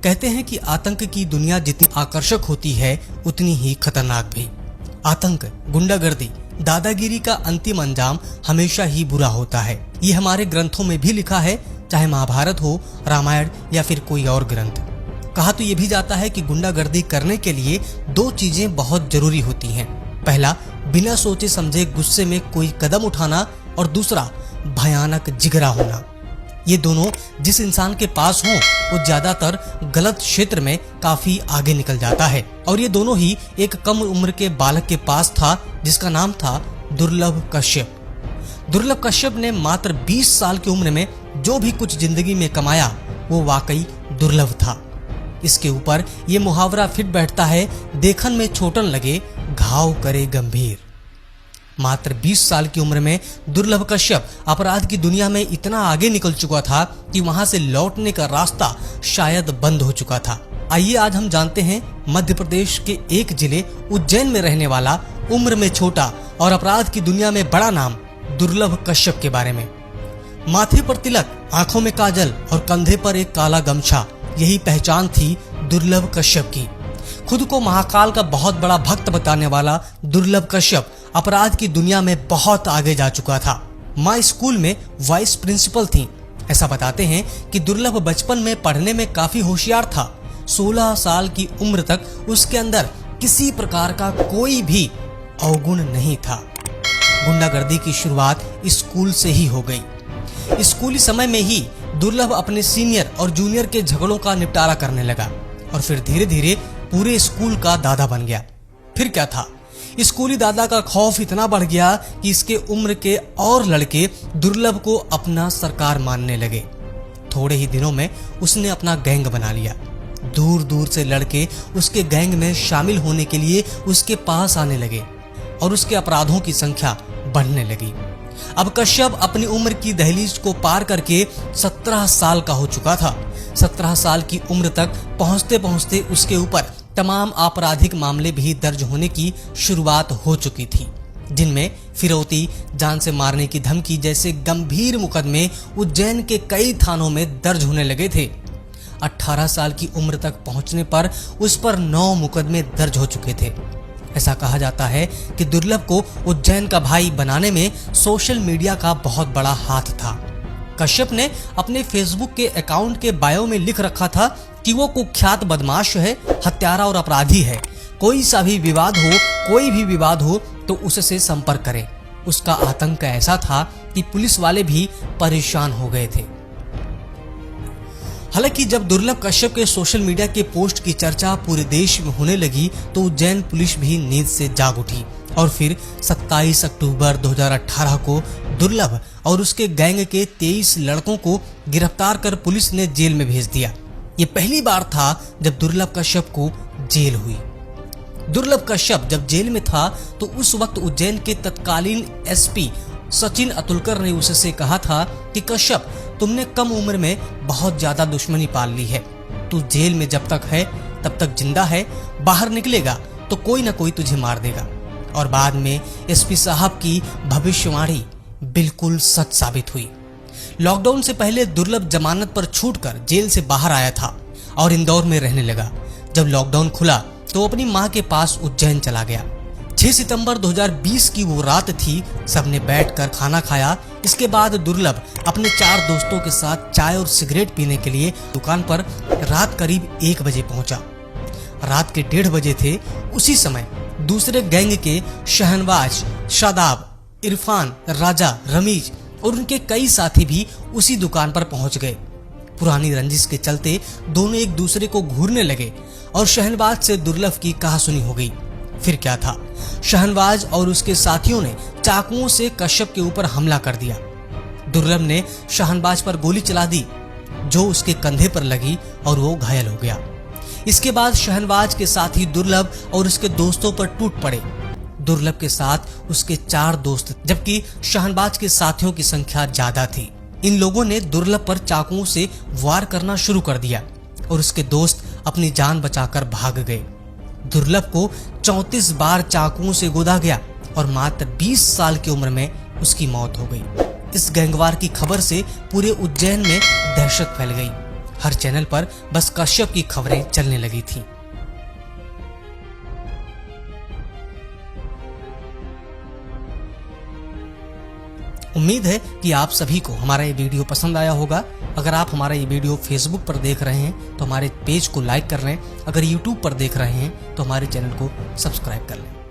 कहते हैं कि आतंक की दुनिया जितनी आकर्षक होती है उतनी ही खतरनाक भी। आतंक, गुंडागर्दी, दादागिरी का अंतिम अंजाम हमेशा ही बुरा होता है। ये हमारे ग्रंथों में भी लिखा है, चाहे महाभारत हो, रामायण या फिर कोई और ग्रंथ। कहा तो ये भी जाता है कि गुंडागर्दी करने के लिए दो चीजें बहुत जरूरी होती हैं। पहला, बिना सोचे समझे गुस्से में कोई कदम उठाना, और दूसरा, भयानक जिगरा होना। ये दोनों जिस इंसान के पास हो वो ज्यादातर गलत क्षेत्र में काफी आगे निकल जाता है, और ये दोनों ही एक कम उम्र के बालक के पास था जिसका नाम था दुर्लभ कश्यप। दुर्लभ कश्यप ने मात्र 20 साल की उम्र में जो भी कुछ जिंदगी में कमाया वो वाकई दुर्लभ था। इसके ऊपर ये मुहावरा फिट बैठता है, देखन में छोटन लगे, घाव करे गंभीर। मात्र 20 साल की उम्र में दुर्लभ कश्यप अपराध की दुनिया में इतना आगे निकल चुका था कि वहां से लौटने का रास्ता शायद बंद हो चुका था। आइए आज हम जानते हैं मध्य प्रदेश के एक जिले उज्जैन में रहने वाला, उम्र में छोटा और अपराध की दुनिया में बड़ा नाम दुर्लभ कश्यप के बारे में। माथे पर तिलक, आंखों में काजल और कंधे पर एक काला गमछा, यही पहचान थी दुर्लभ कश्यप की। खुद को महाकाल का बहुत बड़ा भक्त बताने वाला दुर्लभ कश्यप अपराध की दुनिया में बहुत आगे जा चुका था। माँ स्कूल में वाइस प्रिंसिपल थी। ऐसा बताते हैं कि दुर्लभ बचपन में पढ़ने में काफी होशियार था। 16 साल की उम्र तक उसके अंदर किसी प्रकार का कोई भी अवगुण नहीं था। गुंडागर्दी की शुरुआत स्कूल से ही हो गई। स्कूली समय में ही दुर्लभ अपने सीनियर और जूनियर के झगड़ों का निपटारा करने लगा और फिर धीरे धीरे पूरे स्कूल का दादा बन गया। फिर क्या था, स्कूली दादा का खौफ इतना बढ़ गया कि इसके उम्र के और लड़के दुर्लभ को अपना सरकार मानने लगे। थोड़े ही दिनों में उसने अपना गैंग बना लिया। दूर दूर से लड़के उसके गैंग में शामिल होने के लिए उसके पास आने लगे और उसके अपराधों की संख्या बढ़ने लगी। अब कश्यप अपनी उम्र की दहलीज को पार करके 17 साल का हो चुका था। 17 साल की उम्र तक पहुंचते पहुंचते उसके ऊपर तमाम आपराधिक मामले भी दर्ज होने की शुरुआत हो चुकी थी, जिनमें फिरौती, जान से मारने की धमकी जैसे गंभीर मुकदमे उज्जैन के कई थानों में दर्ज होने लगे थे। 18 साल की उम्र तक पहुंचने पर उस पर 9 मुकदमे दर्ज हो चुके थे। ऐसा कहा जाता है कि दुर्लभ को उज्जैन का भाई बनाने में सोशल मीडिया का बहुत बड़ा हाथ था। कश्यप ने अपने फेसबुक के अकाउंट के बायो में लिख रखा था कि वो कुख्यात बदमाश है, हत्यारा और अपराधी है। कोई भी विवाद हो तो उससे संपर्क करें। उसका आतंक ऐसा था कि पुलिस वाले भी परेशान हो गए थे। हालांकि जब दुर्लभ कश्यप के सोशल मीडिया के पोस्ट की चर्चा पूरे देश में होने लगी तो उज्जैन पुलिस भी नींद से जाग उठी और फिर 27 अक्टूबर 2018 को दुर्लभ और उसके गैंग के 23 लड़कों को गिरफ्तार कर पुलिस ने जेल में भेज दिया। ये पहली बार था जब दुर्लभ कश्यप को जेल हुई। दुर्लभ कश्यप जब जेल में था तो उस वक्त उज्जैन के तत्कालीन एसपी सचिन अतुलकर ने उससे कहा था कि कश्यप, तुमने कम उम्र में बहुत ज्यादा दुश्मनी पाल ली है। तू जेल में जब तक है तब तक जिंदा है, बाहर निकलेगा तो कोई ना कोई तुझे मार देगा। और बाद में एसपी साहब की भविष्यवाणी बिल्कुल सच साबित हुई। लॉकडाउन से पहले दुर्लभ जमानत पर छूटकर जेल से बाहर आया था और इंदौर में रहने लगा। जब लॉकडाउन खुला तो अपनी मां के पास उज्जैन चला गया। 6 सितंबर 2020 की वो रात थी। सबने बैठकर खाना खाया। इसके बाद दुर्लभ अपने 4 दोस्तों के साथ चाय और सिगरेट पीने के लिए दुकान पर रात करीब 1 बजे पहुंचा। रात के 1:30 बजे थे। उसी समय दूसरे गैंग के शहनवाज, शादाब, इरफान, राजा, रमीज और उनके कई साथी भी उसी दुकान पर पहुंच गए। पुरानी रंजिश के चलते दोनों एक दूसरे को घूरने लगे और शहनवाज से दुर्लभ की कहासुनी हो गई। फिर क्या था, शहनवाज और उसके साथियों ने चाकुओं से कश्यप के ऊपर हमला कर दिया। दुर्लभ ने शहनवाज पर गोली चला दी जो उसके कंधे पर लगी और वो घायल हो गया। इसके बाद शहनवाज के साथी दुर्लभ और उसके दोस्तों पर टूट पड़े। दुर्लभ के साथ उसके 4 दोस्त, जबकि शहनवाज के साथियों की संख्या ज्यादा थी। इन लोगों ने दुर्लभ पर चाकुओं से वार करना शुरू कर दिया और उसके दोस्त अपनी जान बचाकर भाग गए। दुर्लभ को 34 बार चाकुओं से गोदा गया और मात्र 20 साल की उम्र में उसकी मौत हो गई। इस गैंगवार की खबर से पूरे उज्जैन में दहशत फैल गई। हर चैनल पर बस कश्यप की खबरें चलने लगी थीं। उम्मीद है कि आप सभी को हमारा ये वीडियो पसंद आया होगा। अगर आप हमारा ये वीडियो फेसबुक पर देख रहे हैं तो हमारे पेज को लाइक कर लें। अगर यूट्यूब पर देख रहे हैं तो हमारे चैनल को सब्सक्राइब कर लें।